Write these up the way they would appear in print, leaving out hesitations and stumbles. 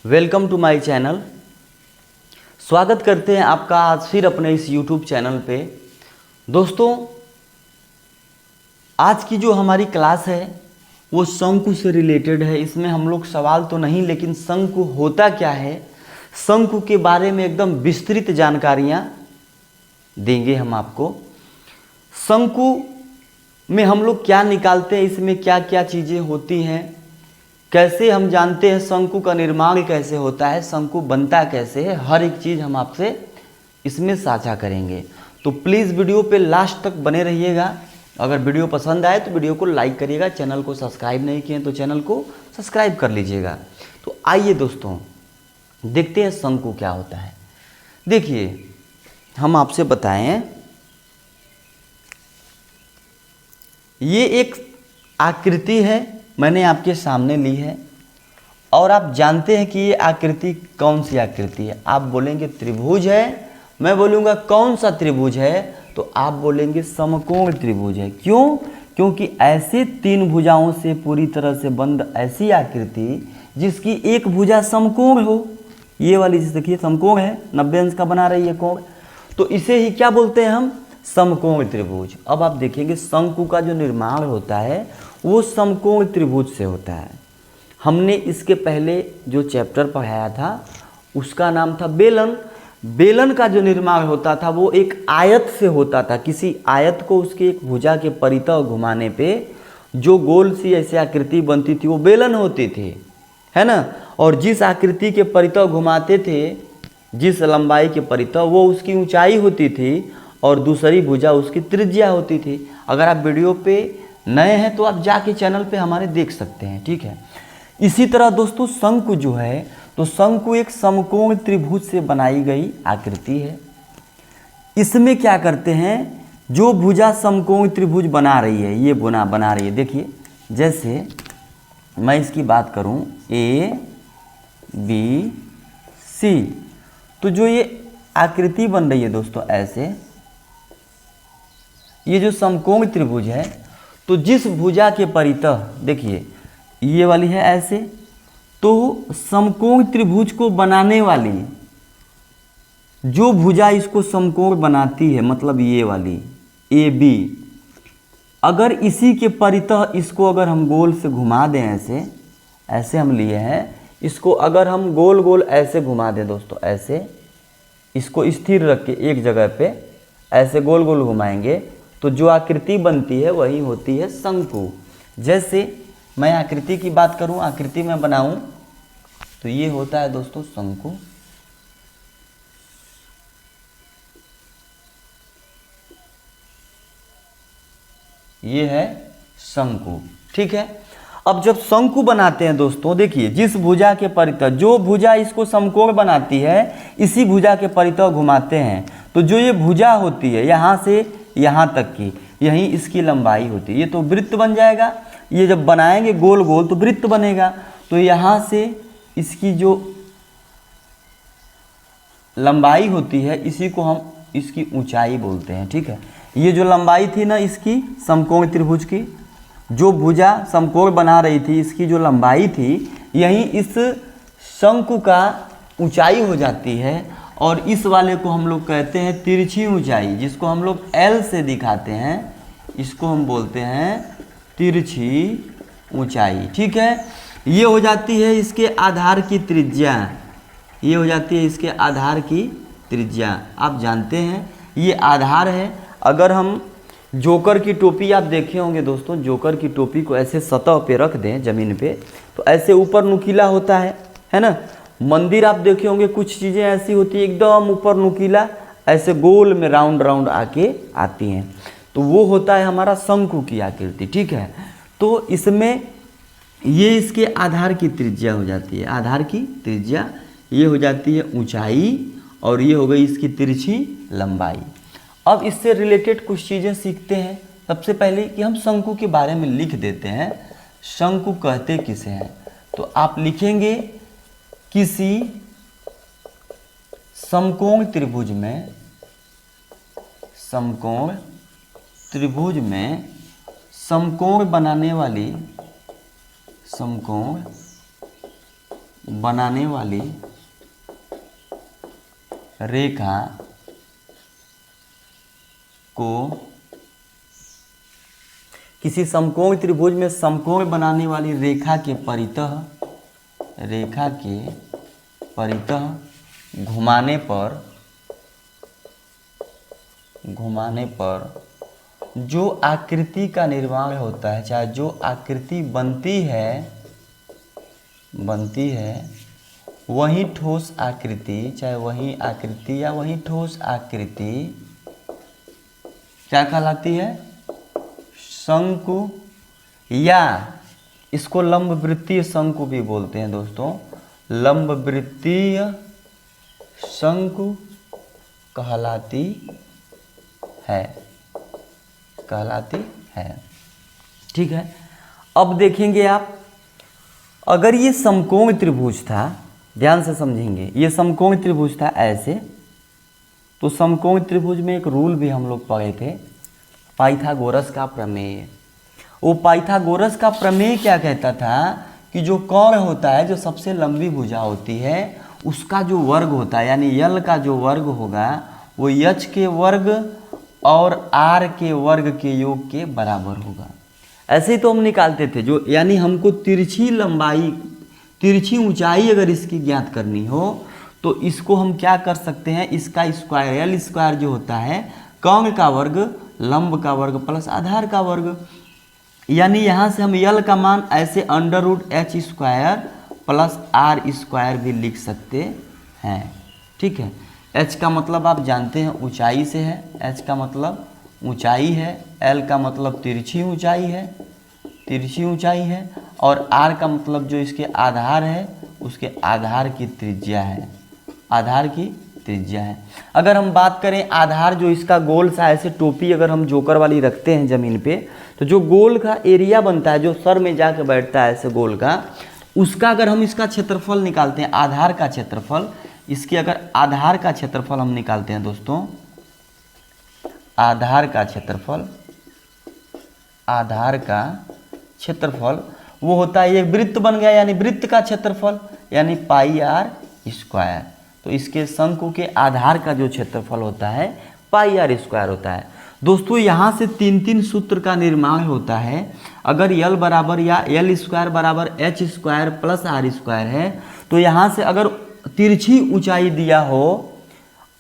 Welcome to my channel. स्वागत करते हैं आपका आज फिर अपने इस यूट्यूब चैनल पे। दोस्तों, आज की जो हमारी क्लास है वो शंकु से रिलेटेड है। इसमें हम लोग सवाल तो नहीं, लेकिन शंकु होता क्या है, शंकु के बारे में एकदम विस्तृत जानकारियाँ देंगे हम आपको। शंकु में हम लोग क्या निकालते हैं, इसमें क्या क्या चीज़ें होती हैं, कैसे हम जानते हैं शंकु का निर्माण कैसे होता है, शंकु बनता कैसे है, हर एक चीज़ हम आपसे इसमें साझा करेंगे। तो प्लीज़ वीडियो पे लास्ट तक बने रहिएगा। अगर वीडियो पसंद आए तो वीडियो को लाइक करिएगा, चैनल को सब्सक्राइब नहीं किए तो चैनल को सब्सक्राइब कर लीजिएगा। तो आइए दोस्तों, देखते हैं शंकु क्या होता है। देखिए, हम आपसे बताएं, ये एक आकृति है, मैंने आपके सामने ली है और आप जानते हैं कि ये आकृति कौन सी आकृति है। आप बोलेंगे त्रिभुज है, मैं बोलूँगा कौन सा त्रिभुज है, तो आप बोलेंगे समकोण त्रिभुज है। क्यों? क्योंकि ऐसे तीन भुजाओं से पूरी तरह से बंद ऐसी आकृति जिसकी एक भुजा समकोण हो, ये वाली जिस देखिए समकोण है, 90 अंश का बना रही है कोण, तो इसे ही क्या बोलते हैं हम, समकोण त्रिभुज। अब आप देखेंगे शंकु का जो निर्माण होता है वो समकोण त्रिभुज से होता है। हमने इसके पहले जो चैप्टर पढ़ाया था उसका नाम था बेलन। बेलन का जो निर्माण होता था वो एक आयत से होता था। किसी आयत को उसके एक भुजा के परितः घुमाने पे जो गोल सी ऐसी आकृति बनती थी वो बेलन होती थी, है ना। और जिस आकृति के परितः घुमाते थे, जिस लंबाई के परितः, वो उसकी ऊंचाई होती थी और दूसरी भुजा उसकी त्रिज्या होती थी। अगर आप वीडियो पे नए हैं तो आप जाके चैनल पे हमारे देख सकते हैं, ठीक है। इसी तरह दोस्तों शंकु जो है, तो शंकु एक समकोण त्रिभुज से बनाई गई आकृति है। इसमें क्या करते हैं, जो भुजा समकोण त्रिभुज बना रही है, ये बना रही है, देखिए जैसे मैं इसकी बात करूं ए बी सी, तो जो ये आकृति बन रही है दोस्तों ऐसे, ये जो समकोण त्रिभुज है, तो जिस भुजा के परितः, देखिए ये वाली है ऐसे, तो समकोण त्रिभुज को बनाने वाली जो भुजा इसको समकोण बनाती है, मतलब ये वाली ए बी, अगर इसी के परितः इसको अगर हम गोल से घुमा दें, ऐसे ऐसे हम लिए हैं, इसको अगर हम गोल गोल ऐसे घुमा दें दोस्तों, ऐसे इसको स्थिर रख के एक जगह पे ऐसे गोल गोल घुमाएंगे तो जो आकृति बनती है वही होती है शंकु। जैसे मैं आकृति की बात करूं, आकृति में बनाऊं, तो ये होता है दोस्तों शंकु। ये है शंकु, ठीक है। अब जब शंकु बनाते हैं दोस्तों, देखिए जिस भुजा के परितः, जो भुजा इसको समकोण बनाती है, इसी भुजा के परितः घुमाते हैं, तो जो ये भुजा होती है यहाँ से यहाँ तक की, यही इसकी लंबाई होती है। ये तो वृत्त बन जाएगा, ये जब बनाएंगे गोल गोल तो वृत्त बनेगा। तो यहाँ से इसकी जो लंबाई होती है, इसी को हम इसकी ऊंचाई बोलते हैं, ठीक है। ये जो लंबाई थी ना इसकी समकोण त्रिभुज की, जो भुजा समकोण बना रही थी, इसकी जो लंबाई थी, यही इस शंकु का ऊंचाई हो जाती है। और इस वाले को हम लोग कहते हैं तिरछी ऊंचाई, जिसको हम लोग L से दिखाते हैं, इसको हम बोलते हैं तिरछी ऊंचाई, ठीक है। ये हो जाती है इसके आधार की त्रिज्या, ये हो जाती है इसके आधार की त्रिज्या। आप जानते हैं ये आधार है। अगर हम जोकर की टोपी आप देखे होंगे दोस्तों, जोकर की टोपी को ऐसे सतह पे रख दें ज़मीन पे, तो ऐसे ऊपर नुकीला होता है ना। मंदिर आप देखे होंगे, कुछ चीज़ें ऐसी होती है एकदम ऊपर नुकीला, ऐसे गोल में राउंड राउंड आके आती हैं, तो वो होता है हमारा शंकु की आकृति, ठीक है। तो इसमें ये इसके आधार की त्रिज्या हो जाती है, आधार की त्रिज्या ये हो जाती है ऊंचाई, और ये हो गई इसकी तिरछी लंबाई। अब इससे रिलेटेड कुछ चीज़ें सीखते हैं। सबसे पहले कि हम शंकु के बारे में लिख देते हैं, शंकु कहते किसे हैं, तो आप लिखेंगे किसी समकोण त्रिभुज में, समकोण त्रिभुज में समकोण बनाने वाली, समकोण बनाने वाली रेखा को किसी समकोण त्रिभुज में समकोण बनाने वाली रेखा के परितः घुमाने पर जो आकृति का निर्माण होता है, चाहे जो आकृति बनती है वही ठोस आकृति, चाहे वही आकृति या वही ठोस आकृति क्या कहलाती है? शंकु, या इसको लंब वृत्तीय शंकु भी बोलते हैं दोस्तों। लंब वृत्तीय शंकु कहलाती है। ठीक है। अब देखेंगे आप, अगर ये समकोण त्रिभुज था, ध्यान से समझेंगे, ये समकोण त्रिभुज था ऐसे, तो समकोण त्रिभुज में एक रूल भी हम लोग पढ़े थे, पाइथागोरस का प्रमेय। वो पाइथागोरस का प्रमेय क्या कहता था कि जो कोण होता है, जो सबसे लंबी भुजा होती है, उसका जो वर्ग होता है, यानी यल का जो वर्ग होगा वो यच के वर्ग और आर के वर्ग के योग के बराबर होगा। ऐसे ही तो हम निकालते थे, जो यानी हमको तिरछी ऊंचाई अगर इसकी ज्ञात करनी हो तो इसको हम क्या कर सकते हैं, इसका स्क्वायर, यल स्क्वायर जो होता है, कोण का वर्ग, लंब का वर्ग प्लस आधार का वर्ग, यानी यहाँ से हम यल का मान ऐसे √h² प्लस आर स्क्वायर भी लिख सकते हैं। ठीक है। h का मतलब आप जानते हैं ऊंचाई से है, h का मतलब ऊंचाई है, l का मतलब तिरछी ऊंचाई है, और r का मतलब जो इसके आधार है उसके आधार की त्रिज्या है। अगर हम बात करें आधार, जो इसका गोल सा ऐसे टोपी अगर हम जोकर वाली रखते हैं ज़मीन पे, तो जो गोल का एरिया बनता है, जो सर में जाके बैठता है ऐसे गोल का, उसका अगर हम इसका क्षेत्रफल निकालते हैं, आधार का क्षेत्रफल, इसके अगर आधार का क्षेत्रफल हम निकालते हैं दोस्तों, आधार का क्षेत्रफल वो होता है, ये वृत्त बन गया, यानी वृत्त का क्षेत्रफल यानी πr²। तो इसके शंकु के आधार का जो क्षेत्रफल होता है πr² होता है। दोस्तों यहाँ से 3 सूत्र का निर्माण होता है। अगर यल बराबर या l² बराबर h² प्लस r² है, तो यहाँ से अगर तिरछी ऊंचाई दिया हो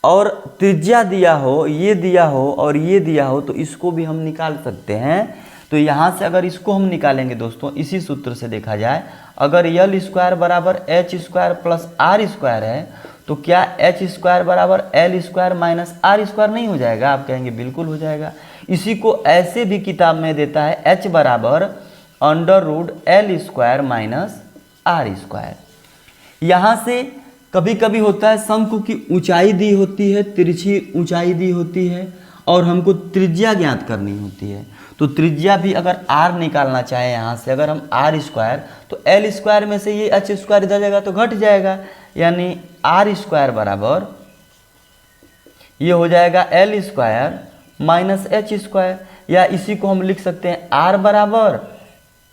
और त्रिज्या दिया हो, ये दिया हो और ये दिया हो, तो इसको भी हम निकाल सकते हैं। तो यहाँ से अगर इसको हम निकालेंगे दोस्तों, इसी सूत्र से देखा जाए, अगर l² बराबर h² प्लस r² है, तो क्या h² बराबर l² माइनस r² नहीं हो जाएगा? आप कहेंगे बिल्कुल हो जाएगा। इसी को ऐसे भी किताब में देता है, h बराबर √l² माइनस r²। यहाँ से कभी कभी होता है शंकु की ऊंचाई दी होती है, तिरछी ऊंचाई दी होती है, और हमको त्रिज्या ज्ञात करनी होती है। तो त्रिज्या भी अगर r निकालना चाहे, यहाँ से अगर हम r², तो l² में से ये h² इधर जाएगा तो घट जाएगा, यानी r² बराबर ये हो जाएगा l² माइनस h², या इसी को हम लिख सकते हैं r बराबर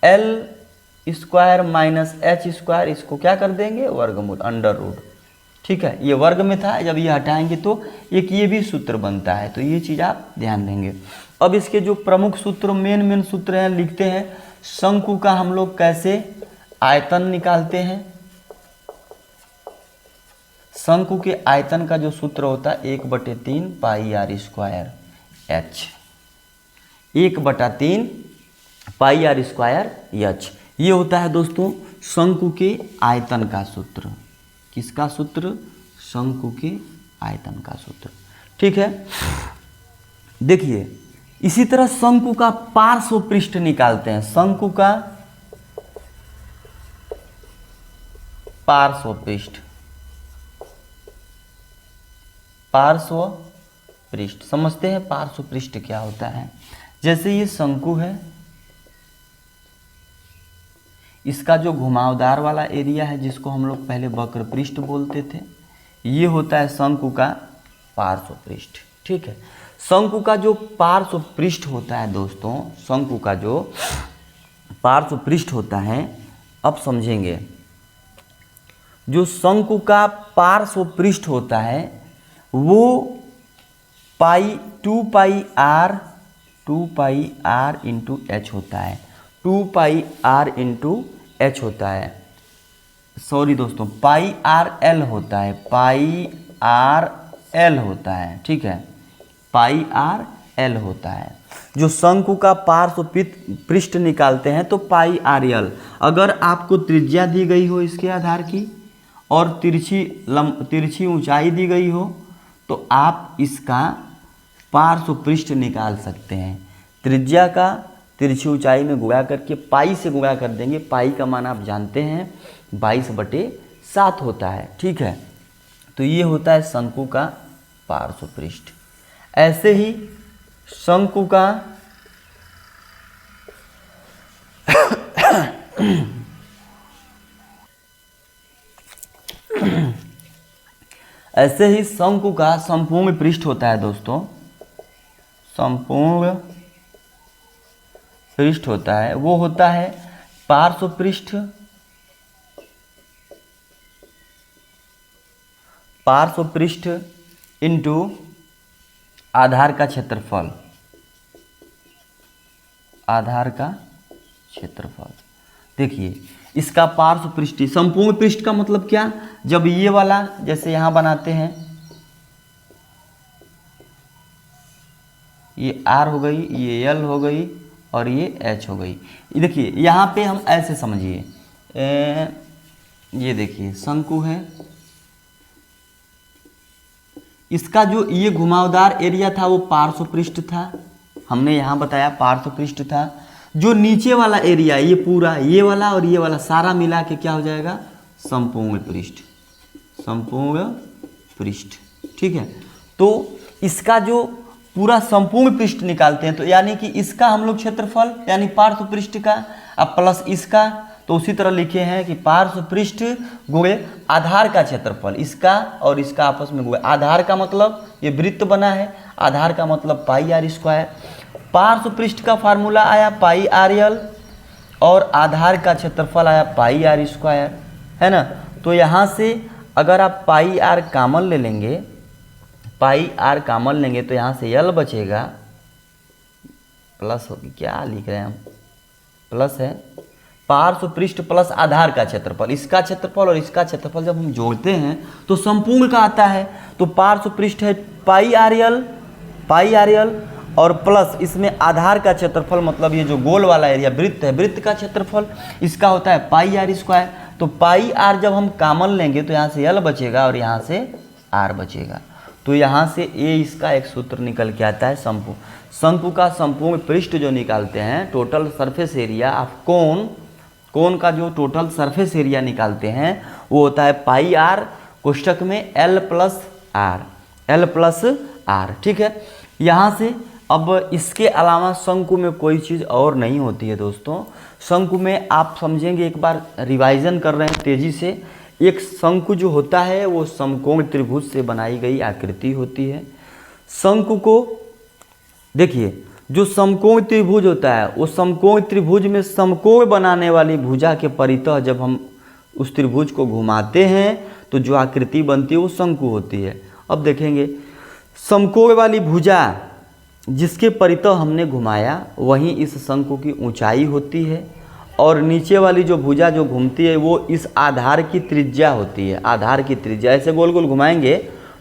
l² माइनस h², इसको क्या कर देंगे, वर्गमूल, √। ठीक है, ये वर्ग में था, जब ये हटाएंगे तो एक ये भी सूत्र बनता है, तो ये चीज़ आप ध्यान देंगे। अब इसके जो प्रमुख सूत्र, मेन सूत्र हैं, लिखते हैं। शंकु का हम लोग कैसे आयतन निकालते हैं? शंकु के आयतन का जो सूत्र होता है 1/3 πr² h, 1/3 πr² h, ये होता है दोस्तों शंकु के आयतन का सूत्र। किसका सूत्र? शंकु के आयतन का सूत्र। ठीक है। देखिए, इसी तरह शंकु का पार्श्व पृष्ठ निकालते हैं। शंकु का पार्श्व पृष्ठ समझते हैं। पार्श्व पृष्ठ क्या होता है? जैसे ये शंकु है, इसका जो घुमावदार वाला एरिया है, जिसको हम लोग पहले वक्र पृष्ठ बोलते थे, ये होता है शंकु का पार्श्व पृष्ठ। ठीक है। शंकु का जो पार्श्व पृष्ठ होता है दोस्तों, शंकु का जो पार्श्व पृष्ठ होता है, अब समझेंगे। जो शंकु का पार्श्व पृष्ठ होता है वो पाई 2 पाई इंटू एच होता है। 2 पाई इंटू एच होता है, सॉरी दोस्तों, पाई आर एल होता है, पाई आर एल होता है, ठीक है, पाई आर एल होता है। जो शंकु का पार्श्व पृष्ठ निकालते हैं तो पाई आर एल। अगर आपको त्रिज्या दी गई हो इसके आधार की और तिरछी ऊंचाई दी गई हो तो आप इसका पार्श्व पृष्ठ निकाल सकते हैं। त्रिज्या का तिरछी ऊंचाई में गुणा करके पाई से गुणा कर देंगे। पाई का मान आप जानते हैं 22/7 होता है, ठीक है। तो ये होता है शंकु का पार्श्व पृष्ठ। ऐसे ही शंकु का ऐसे ही शंकु का संपूर्ण पृष्ठ होता है दोस्तों, संपूर्ण पृष्ठ होता है, वो होता है पार्श्व पृष्ठ, पार्श्व पृष्ठ इंटू आधार का क्षेत्रफल, आधार का क्षेत्रफल। देखिए इसका पार्श्व पृष्ठ, संपूर्ण पृष्ठ का मतलब क्या, जब ये वाला जैसे यहां बनाते हैं, ये R हो गई, ये L हो गई और ये H हो गई। देखिए यहाँ पे हम ऐसे समझिए, ये देखिए शंकु है, इसका जो ये घुमावदार एरिया था वो पार्श्व पृष्ठ था, हमने यहाँ बताया पार्श्व पृष्ठ था। जो नीचे वाला एरिया ये पूरा, ये वाला और ये वाला सारा मिला के क्या हो जाएगा, संपूर्ण पृष्ठ, संपूर्ण पृष्ठ, ठीक है। तो इसका जो पूरा संपूर्ण पृष्ठ निकालते हैं तो यानी कि इसका हम लोग क्षेत्रफल यानी पार्श्व पृष्ठ का अब प्लस इसका, तो उसी तरह लिखे हैं कि पार्श्व पृष्ठ गुणे आधार का क्षेत्रफल, इसका और इसका आपस में गुणे। आधार का मतलब ये वृत्त बना है, आधार का मतलब पाई आर स्क्वायर। पार्श्व पृष्ठ का फार्मूला आया पाई आर एल और आधार का क्षेत्रफल आया पाई आर स्क्वायर, है ना। तो यहाँ से अगर आप पाई आर कॉमन ले लेंगे, पाई आर कॉमन लेंगे तो यहाँ से एल बचेगा, प्लस होगी, क्या लिख रहे हैं हम, प्लस है पार्श्व पृष्ठ प्लस आधार का क्षेत्रफल, इसका क्षेत्रफल और इसका क्षेत्रफल जब हम जोड़ते हैं तो संपूर्ण का आता है। तो पार्श्व पृष्ठ है पाई आर एल और प्लस इसमें आधार का क्षेत्रफल, मतलब ये जो गोल वाला एरिया वृत्त है, वृत्त का क्षेत्रफल इसका होता है पाई आर स्क्वायर। तो पाई आर जब हम कॉमन लेंगे तो यहाँ से एल बचेगा और यहाँ से आर बचेगा। तो यहाँ से ए इसका एक सूत्र निकल के आता है शंकु का संपूर्ण पृष्ठ जो निकालते हैं, total surface area of cone का जो टोटल सरफेस एरिया निकालते हैं वो होता है पाई आर कोष्ठक में एल प्लस आर, ठीक है। यहाँ से अब इसके अलावा शंकु में कोई चीज़ और नहीं होती है दोस्तों। शंकु में आप समझेंगे, एक बार रिवाइजन कर रहे हैं तेज़ी से। एक शंकु जो होता है वो समकोण त्रिभुज से बनाई गई आकृति होती है। शंकु को देखिए, जो समकोण त्रिभुज होता है वो समकोण त्रिभुज में समकोण बनाने वाली भुजा के परितः जब हम उस त्रिभुज को घुमाते हैं तो जो आकृति बनती है वो शंकु होती है। अब देखेंगे समकोण वाली भुजा जिसके परितः हमने घुमाया वहीं इस शंकु की ऊंचाई होती है, और नीचे वाली जो भुजा जो घूमती है वो इस आधार की त्रिज्या होती है। आधार की त्रिज्या ऐसे गोल गोल घुमाएंगे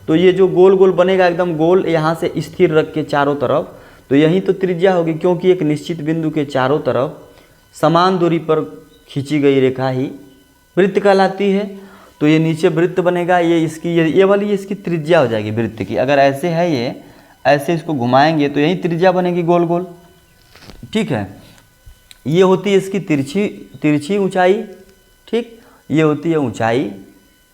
तो ये जो गोल गोल बनेगा एकदम गोल, यहाँ से स्थिर रख के चारों तरफ, तो यही तो त्रिज्या होगी, क्योंकि एक निश्चित बिंदु के चारों तरफ समान दूरी पर खींची गई रेखा ही वृत्त कहलाती है। तो ये नीचे वृत्त बनेगा, ये इसकी ये वाली इसकी त्रिज्या हो जाएगी वृत्त की। अगर ऐसे है ये, ऐसे इसको घुमाएंगे तो यही त्रिज्या बनेगी गोल गोल, ठीक है। ये होती है इसकी तिरछी ऊंचाई, ठीक, ये होती है ऊंचाई,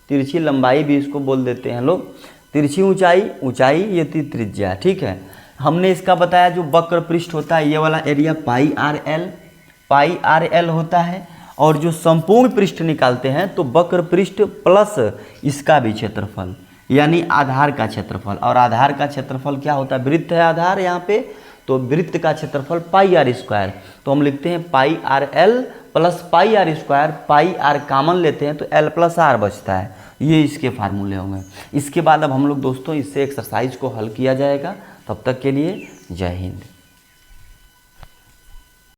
तिरछी लंबाई भी इसको बोल देते हैं लोग। तिरछी ऊंचाई ये थी त्रिज्या, ठीक है। हमने इसका बताया जो वक्र पृष्ठ होता है ये वाला एरिया पाई आर एल होता है, और जो संपूर्ण पृष्ठ निकालते हैं तो वक्र पृष्ठ प्लस इसका भी क्षेत्रफल यानी आधार का क्षेत्रफल। और आधार का क्षेत्रफल क्या होता है, वृत्त है आधार यहाँ पे, तो वृत्त का क्षेत्रफल पाई आर स्क्वायर, तो हम लिखते हैं pi r l plus pi r square, pi r common लेते हैं तो एल प्लस आर बचता है। ये इसके फार्मूले होंगे। इसके बाद अब हम लोग दोस्तों इससे एक्सरसाइज को हल किया जाएगा। तब तक के लिए जय हिंद।